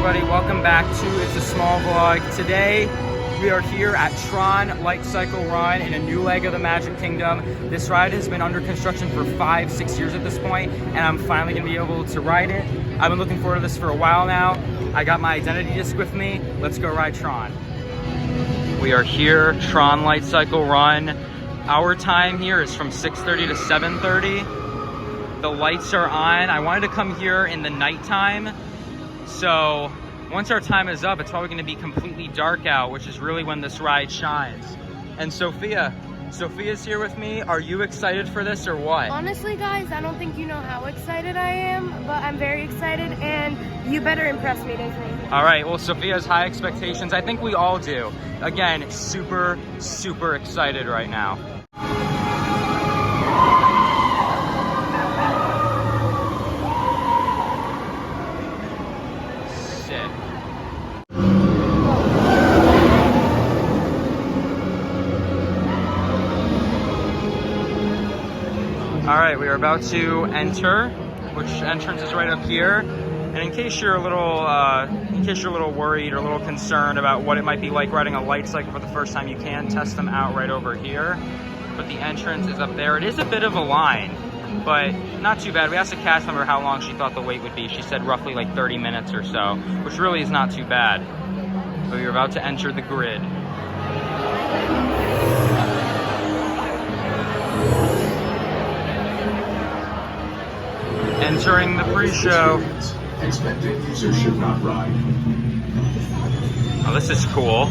everybody, welcome back to It's a Small Vlog. Today we are here at Tron Lightcycle Run in a new leg of the Magic Kingdom. This ride has been under construction for 5-6 years at this point, and I'm finally gonna be able to ride it. I've been looking forward to this for a while now. I got my identity disc with me. Let's go ride Tron. We are here, Tron Lightcycle Run. Our time here is from 6:30 to 7:30. The lights are on. I wanted to come here in the nighttime. So once our time is up, it's probably going to be completely dark out, which is really when this ride shines. And Sophia's here with me. Are you excited for this or what? Honestly, guys, I don't think you know how excited I am, but I'm very excited, and you better impress me, Disney. All right, well, Sophia has high expectations. I think we all do. Again, super, super excited right now. All right, we are about to enter, which entrance is right up here. And in case you're a little worried or a little concerned about what it might be like riding a light cycle for the first time, you can test them out right over here. But the entrance is up there. It is a bit of a line, but not too bad. We asked a cast member how long she thought the wait would be. She said roughly like 30 minutes or so, which really is not too bad. But we're about to enter the grid. Entering the pre-show. Expected users should not ride. Oh, this is cool.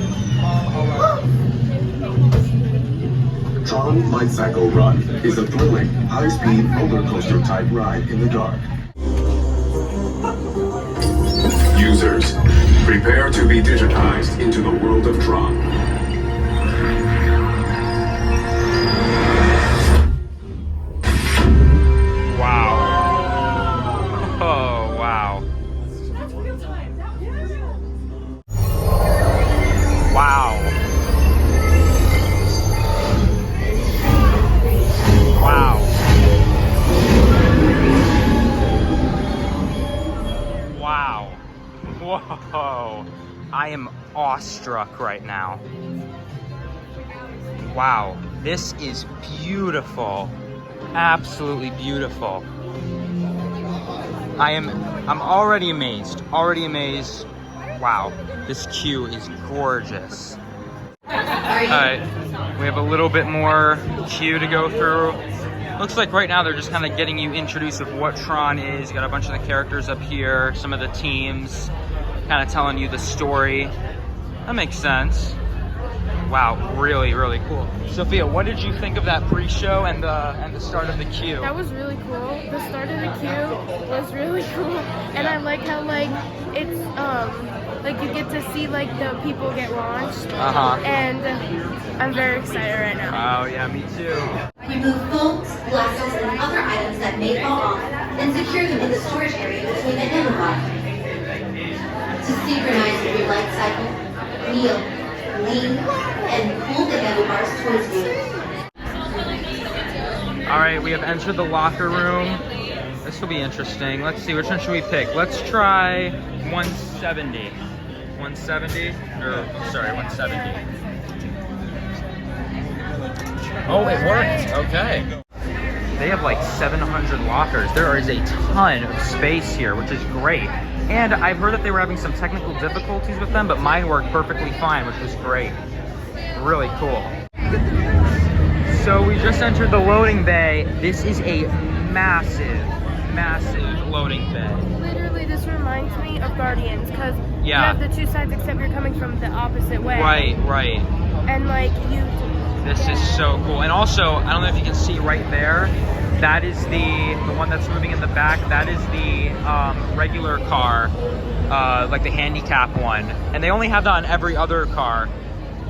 Tron Lightcycle Run is a thrilling, high-speed roller coaster type ride in the dark. Users, prepare to be digitized into the world of Tron. Whoa, I am awestruck right now. Wow, this is beautiful. Absolutely beautiful. I'm already amazed. Wow, this queue is gorgeous. Alright, we have a little bit more queue to go through. Looks like right now they're just kind of getting you introduced with what Tron is. Got a bunch of the characters up here, some of the teams, kind of telling you the story. That makes sense. Wow, really, really cool. Sophia, what did you think of that pre-show and the start of the queue? That was really cool. The start of the queue was really cool, and I like how it's like you get to see like the people get launched. And I'm very excited right now. Oh yeah, me too. Remove phones, glasses, and other items that may fall off, and secure them in the storage area between the handlebar. To synchronize with your light cycle, kneel, lean, and pull the handlebars towards you. All right, we have entered the locker room. This will be interesting. Let's see, which one should we pick? Let's try 170. 170? Or, sorry, 170. Oh, it worked. Okay. They have like 700 lockers. There is a ton of space here, which is great. And I've heard that they were having some technical difficulties with them, but mine worked perfectly fine, which was great. Really cool. So we just entered the loading bay. This is a massive, massive loading bay. Literally, this reminds me of Guardians, because you have the two sides except you're coming from the opposite way. Right. And like This is so cool. And also, I don't know if you can see right there, that is the one that's moving in the back. That is the regular car, like the handicap one. And they only have that on every other car,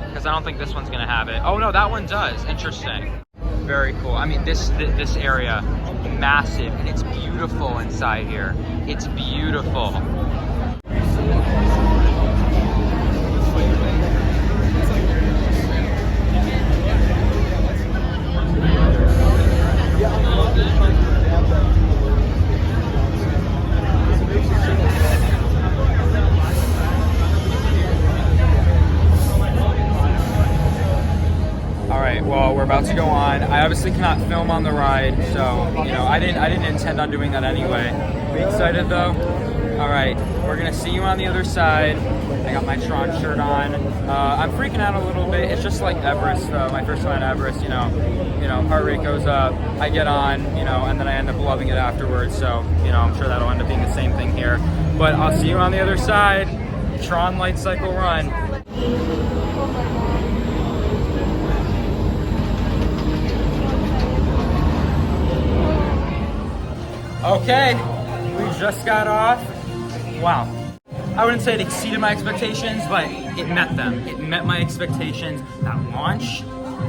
because I don't think this one's gonna have it. Oh no, that one does. Interesting. Very cool. I mean, this area, massive, and it's beautiful inside here. It's beautiful. to go on. I obviously cannot film on the ride, so you know I didn't intend on doing that anyway. Are you excited though? All right, we're gonna see you on the other side. I got my Tron shirt on. I'm freaking out a little bit. It's just like Everest, my first time at Everest. You know, heart rate goes up. I get on, you know, and then I end up loving it afterwards. So you know, I'm sure that'll end up being the same thing here. But I'll see you on the other side. Tron Lightcycle Run. Okay, we just got off. Wow. I wouldn't say it exceeded my expectations, but it met them. It met my expectations. That launch,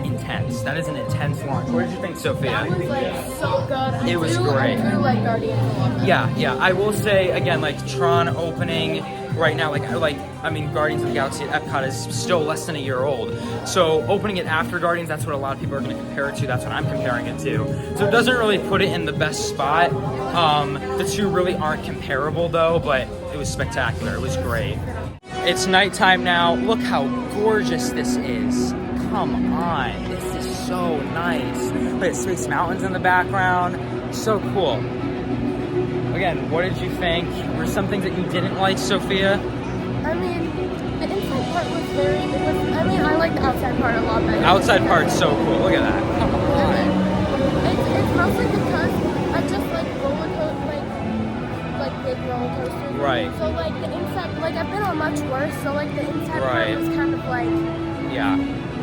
intense. That is an intense launch. What did you think, Sophia? That was like so good. It was great. I do like Guardians a lot. Yeah. I will say again, like Tron opening right now, I mean, Guardians of the Galaxy at Epcot is still less than a year old. So opening it after Guardians, that's what a lot of people are going to compare it to. That's what I'm comparing it to. So it doesn't really put it in the best spot. The two really aren't comparable though, but it was spectacular. It was great. It's nighttime now. Look how gorgeous this is. Come on, this is so nice. Look at Space Mountains in the background. So cool. Again, what did you think? Were some things that you didn't like, Sophia? I mean, the inside part was I like the outside part a lot better. Outside part's so cool. Look at that. Come on. It's mostly because I just like big roller coasters. Right. So like the inside, like I've been on much worse. So like the inside part was kind of like. Yeah.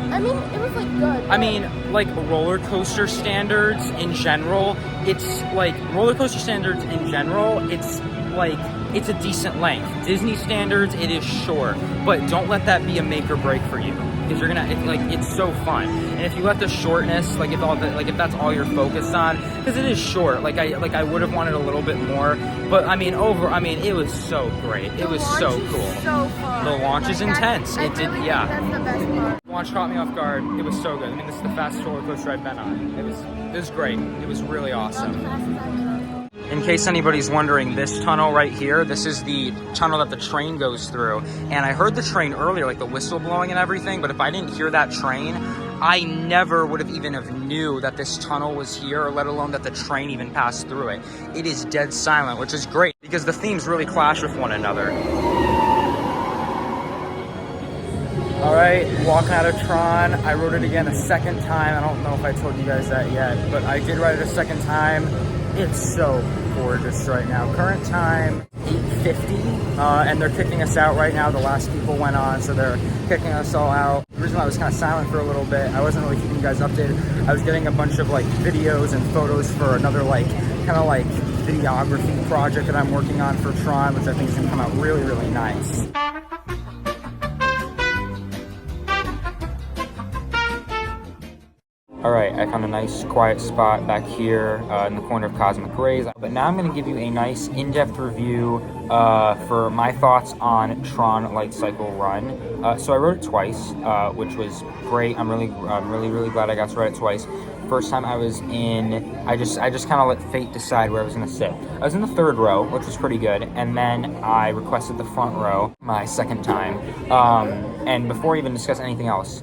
I mean, it was like good. I mean, like roller coaster standards in general, it's like it's a decent length. Disney standards, it is short, but don't let that be a make or break for you, because you're gonna it's so fun. And if you let the shortness, if that's all you're focused on, because it is short. I would have wanted a little bit more, but I mean, it was so great. It was so cool. So fun. The launch is intense. That's the best part. The launch caught me off guard. It was so good. I mean, this is the fastest roller coaster I've been on. It was great. It was really awesome. In case anybody's wondering, this tunnel right here, this is the tunnel that the train goes through. And I heard the train earlier, like the whistle blowing and everything, but if I didn't hear that train, I never would have even knew that this tunnel was here, or let alone that the train even passed through it. It is dead silent, which is great because the themes really clash with one another. All right, walking out of Tron. I rode it again a second time. I don't know if I told you guys that yet, but I did ride it a second time. It's so gorgeous right now. Current time, 8:50, and they're kicking us out right now. The last people went on, so they're kicking us all out. The reason why I was kind of silent for a little bit, I wasn't really keeping you guys updated. I was getting a bunch of videos and photos for another videography project that I'm working on for Tron, which I think is gonna come out really, really nice. All right, I found a nice quiet spot back here in the corner of Cosmic Rays. But now I'm going to give you a nice in-depth review for my thoughts on Tron Lightcycle Run. So I rode it twice, which was great. I'm really glad I got to ride it twice. First time I was in, I just kind of let fate decide where I was going to sit. I was in the third row, which was pretty good, and then I requested the front row my second time. And before I even discuss anything else,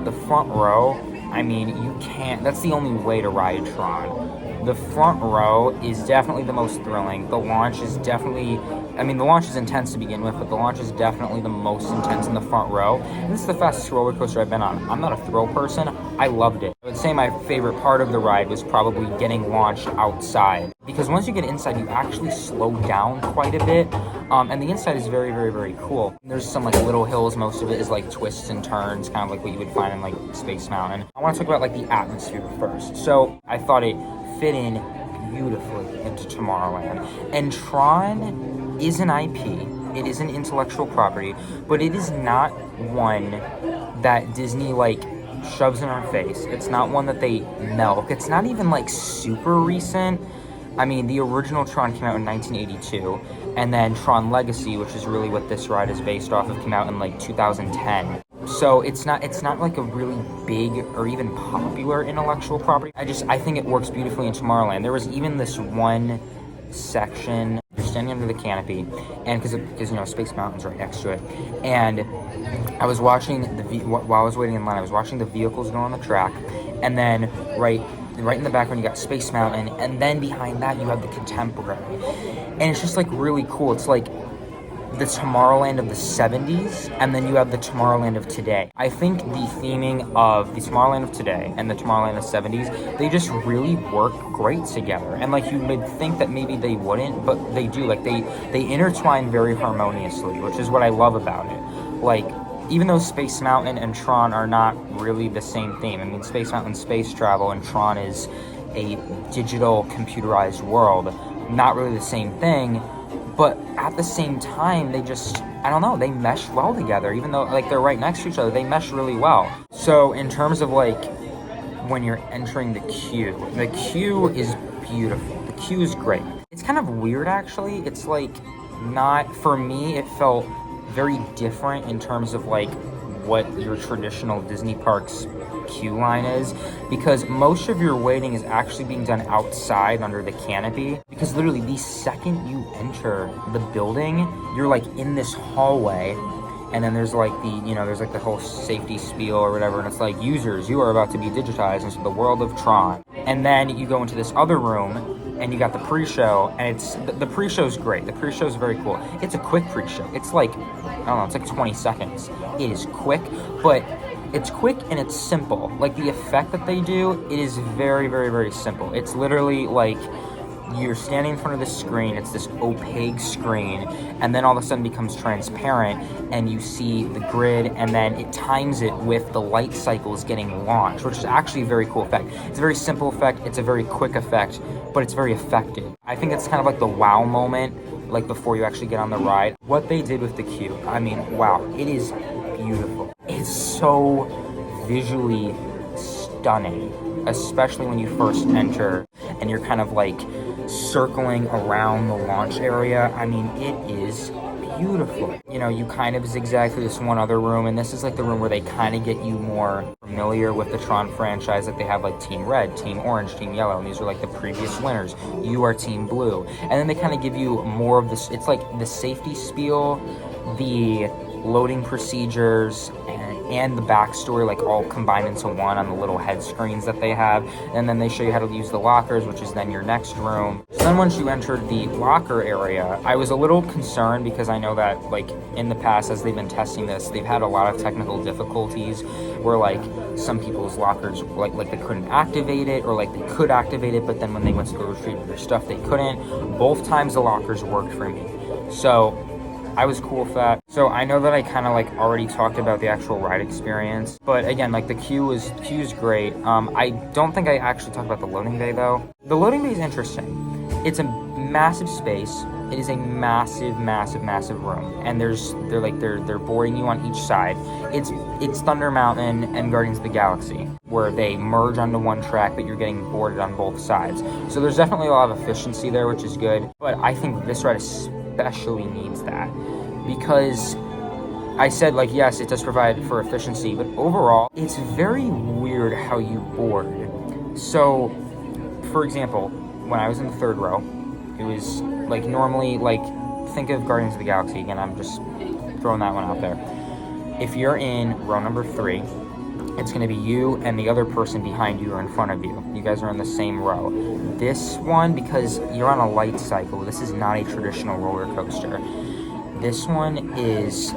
the front row, I mean, you can't, that's the only way to ride Tron. The front row is definitely the most thrilling. The launch is definitely, I mean, the launch is intense to begin with, but the launch is definitely the most intense in the front row. And this is the fastest roller coaster I've been on. I'm not a thrill person. I loved it. I would say my favorite part of the ride was probably getting launched outside. Because once you get inside, you actually slow down quite a bit. And the inside is very, very, very cool. There's some little hills. Most of it is twists and turns, kind of like what you would find in Space Mountain. I want to talk about the atmosphere first. So I thought it fit in beautifully into Tomorrowland. And Tron is an IP. It is an intellectual property, but it is not one that Disney shoves in our face. It's not one that they milk. It's not even super recent. I mean, the original Tron came out in 1982, and then Tron Legacy, which is really what this ride is based off of, came out in 2010. So it's not a really big or even popular intellectual property. I think it works beautifully in Tomorrowland. There was even this one section, there's standing under the canopy, and because you know, Space Mountain's right next to it, and I was watching while I was waiting in line, I was watching the vehicles go on the track, and then right in the background you got Space Mountain, and then behind that you have the Contemporary, and it's just like really cool. It's like the Tomorrowland of the 70s, and then you have the Tomorrowland of today. I think the theming of the Tomorrowland of today and the Tomorrowland of the 70s, they just really work great together. And like, you would think that maybe they wouldn't, but they do. Like, they intertwine very harmoniously, which is what I love about it. Like, even though Space Mountain and Tron are not really the same theme. I mean, Space Mountain's space travel and Tron is a digital computerized world. Not really the same thing. But at the same time, they just, I don't know, they mesh well together. Even though, like, they're right next to each other, they mesh really well. So in terms of, like, when you're entering the queue is beautiful. The queue is great. It's kind of weird, actually. It's, like, not, for me, it felt very different in terms of, like, what your traditional Disney parks queue line is, because most of your waiting is actually being done outside under the canopy, because literally the second you enter the building, you're like in this hallway, and then there's like there's like the whole safety spiel or whatever, and it's like, users, you are about to be digitized into the world of Tron. And then you go into this other room and you got the pre-show, and it's the pre-show's great. The pre-show's very cool. It's a quick pre-show. It's like, I don't know, it's like 20 seconds. It is quick, but it's quick and it's simple. Like, the effect that they do, it is very, very, very simple. It's literally like you're standing in front of the screen, it's this opaque screen, and then all of a sudden becomes transparent, and you see the grid, and then it times it with the light cycles getting launched, which is actually a very cool effect. It's a very simple effect, it's a very quick effect, but it's very effective. I think it's kind of like the wow moment, like before you actually get on the ride. What they did with the queue, I mean, wow, it is beautiful. It's so visually stunning, especially when you first enter and you're kind of like circling around the launch area. I mean, it is beautiful. You know, you kind of zigzag through this one other room, and this is like the room where they kind of get you more familiar with the Tron franchise. Like, they have like Team Red, Team Orange, Team Yellow, and these are like the previous winners. You are Team Blue. And then they kind of give you more of this, it's like the safety spiel, the loading procedures, and the backstory, like, all combined into one on the little head screens that they have. And then they show you how to use the lockers, which is then your next room. So then once you entered the locker area, I was a little concerned, because I know that, like, in the past, as they've been testing this, they've had a lot of technical difficulties where, like, some people's lockers, like they couldn't activate it, or like they could activate it, but then when they went to go retrieve their stuff, they couldn't. Both times the lockers worked for me. So I was cool with that. So I know that I kind of like already talked about the actual ride experience, but again, like, the queue is great. I don't think I actually talked about the loading bay though. The loading bay is interesting. It's a massive space. It is a massive, massive, massive room, and they're boarding you on each side. It's Thunder Mountain and Guardians of the Galaxy, where they merge onto one track, but you're getting boarded on both sides. So there's definitely a lot of efficiency there, which is good. But I think this ride especially needs that, because I said, like, yes, it does provide for efficiency, but overall, it's very weird how you board. So, for example, when I was in the third row, it was like, normally, like, think of Guardians of the Galaxy again. I'm just throwing that one out there. If you're in row number 3, it's going to be you and the other person behind you or in front of you. You guys are in the same row. This one, because you're on a light cycle, this is not a traditional roller coaster. This one is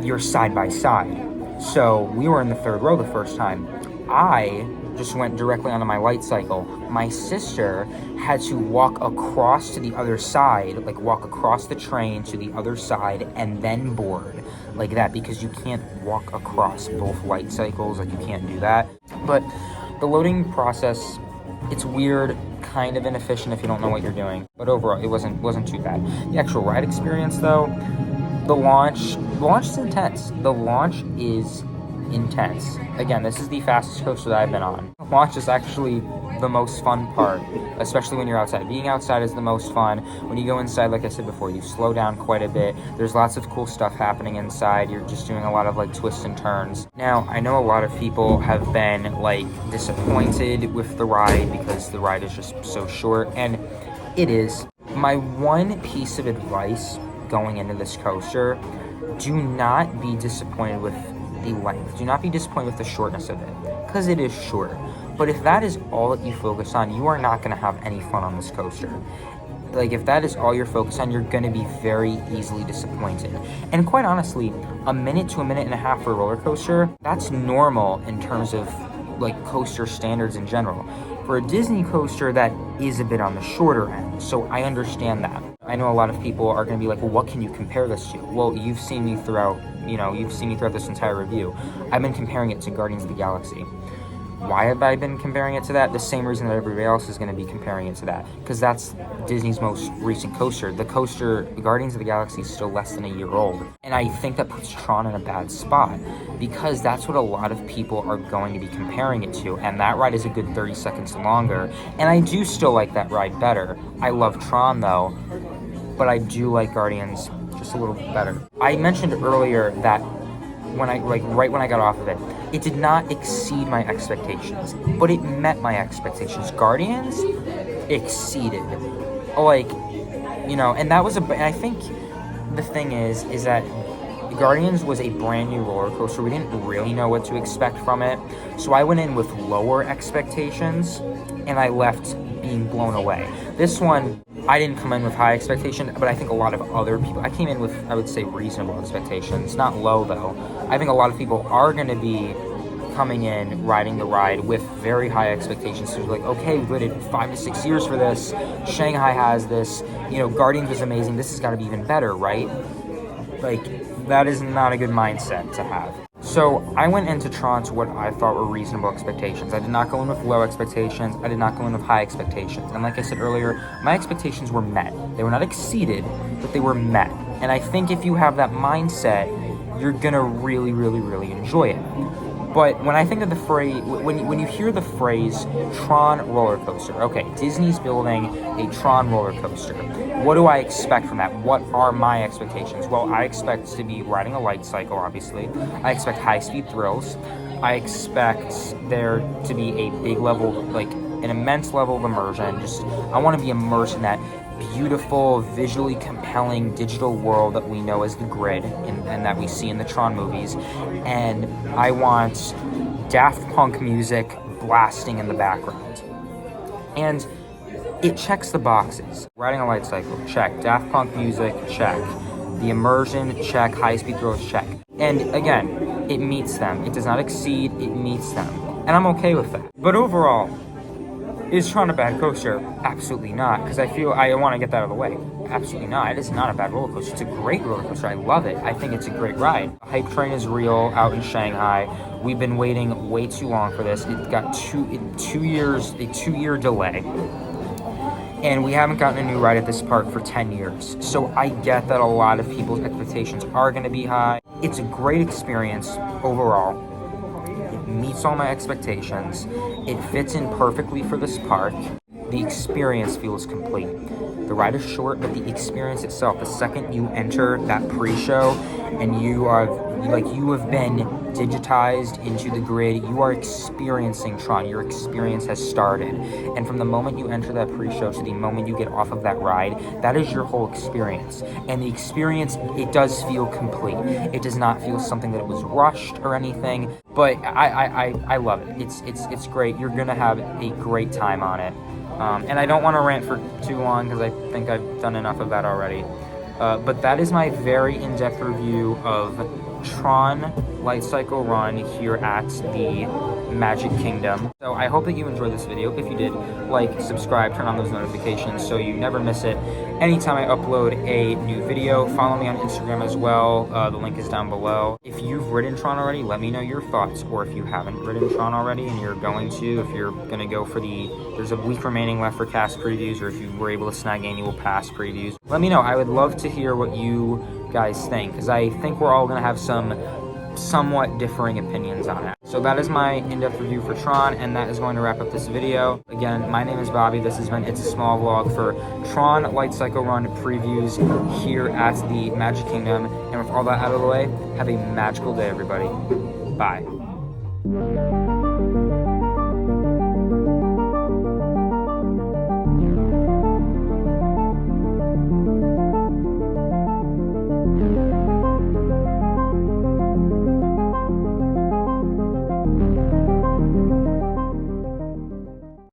you're side by side. So we were in the third row the first time. I just went directly onto my light cycle. My sister had to walk across to the other side, like walk across the train to the other side and then board like that, because you can't walk across both light cycles, like you can't do that. But the loading process, it's weird, kind of inefficient if you don't know what you're doing. But overall, it wasn't too bad. The actual ride experience though, the launch is intense. The launch is intense. Again, this is the fastest coaster that I've been on. Launch is actually the most fun part, especially when you're outside. Being outside is the most fun. When you go inside, like I said before, you slow down quite a bit. There's lots of cool stuff happening inside. You're just doing a lot of like twists and turns. Now, I know a lot of people have been like disappointed with the ride because the ride is just so short, and it is. my one piece of advice going into this coaster, do not be disappointed with the length. Do not be disappointed with the shortness of it, because it is short. But if that is all that you focus on, you are not going to have any fun on this coaster. Like, if that is all you're focused on, you're going to be very easily disappointed. And quite honestly, a minute to a minute and a half for a roller coaster, that's normal in terms of like coaster standards in general. For a Disney coaster, that is a bit on the shorter end, so I understand that. I know a lot of people are going to be like, well, what can you compare this to? Well, you've seen me throughout this entire review. I've been comparing it to Guardians of the Galaxy. Why have I been comparing it to that? The same reason that everybody else is going to be comparing it to that, because that's Disney's most recent coaster. The coaster, Guardians of the Galaxy, is still less than a year old. And I think that puts Tron in a bad spot, because that's what a lot of people are going to be comparing it to, and that ride is a good 30 seconds longer. And I do still like that ride better. I love Tron, though, but I do like Guardians just a little better. I mentioned earlier that right when I got off of it, it did not exceed my expectations, but it met my expectations. Guardians exceeded, and that was I think the thing is that Guardians was a brand new roller coaster. We didn't really know what to expect from it, so I went in with lower expectations, and I left being blown away. This one, I didn't come in with high expectations, but I think a lot of other people, I came in with, I would say, reasonable expectations. Not low, though. I think a lot of people are going to be coming in, riding the ride with very high expectations. So like, okay, we waited 5 to 6 years for this. Shanghai has this. Guardians was amazing. This has got to be even better, right? Like, that is not a good mindset to have. So I went into Tron to what I thought were reasonable expectations. I did not go in with low expectations. I did not go in with high expectations. And like I said earlier, my expectations were met. They were not exceeded, but they were met. And I think if you have that mindset, you're gonna really, really, really enjoy it. But when I think of the phrase, when you hear the phrase Tron roller coaster, okay, Disney's building a Tron roller coaster. What do I expect from that? What are my expectations? Well, I expect to be riding a light cycle, obviously. I expect high-speed thrills. I expect there to be a big level, like an immense level of immersion. I want to be immersed in that beautiful, visually compelling digital world that we know as the grid and that we see in the Tron movies. And I want Daft Punk music blasting in the background. And it checks the boxes. Riding a light cycle, check. Daft Punk music, check. The immersion, check. High-speed thrills, check. And again, it meets them. It does not exceed, it meets them. And I'm okay with that. But overall, is Tron a bad coaster? Absolutely not, because I want to get that out of the way. Absolutely not. It is not a bad roller coaster. It's a great roller coaster. I love it. I think it's a great ride. The hype train is real out in Shanghai. We've been waiting way too long for this. It got a 2-year delay. And we haven't gotten a new ride at this park for 10 years. So I get that a lot of people's expectations are going to be high. It's a great experience overall. It meets all my expectations. It fits in perfectly for this park. The experience feels complete. The ride is short, but the experience itself, the second you enter that pre-show and you have been digitized into the grid, you are experiencing Tron. Your experience has started. And from the moment you enter that pre-show to the moment you get off of that ride, that is your whole experience. And the experience, it does feel complete. It does not feel something that it was rushed or anything, but I love it. It's great. You're gonna have a great time on it. And I don't want to rant for too long because I think I've done enough of that already. But that is my very in-depth review of Tron Lightcycle Run here at the Magic Kingdom. So I hope that you enjoyed this video. If you did, like, subscribe, turn on those notifications so you never miss it. Anytime I upload a new video, follow me on Instagram as well. The link is down below. If you've ridden Tron already, let me know your thoughts. Or if you haven't ridden Tron already and you're going to, if you're going to go for there's a week remaining left for cast previews, or if you were able to snag annual pass previews, let me know. I would love to hear what you guys think, because I think we're all going to have some somewhat differing opinions on it. So that is my in-depth review for Tron, and that is going to wrap up this video. Again, my name is Bobby. This has been It's a Small Vlog for Tron Lightcycle Run previews here at the Magic Kingdom. And with all that out of the way, have a magical day, everybody. Bye.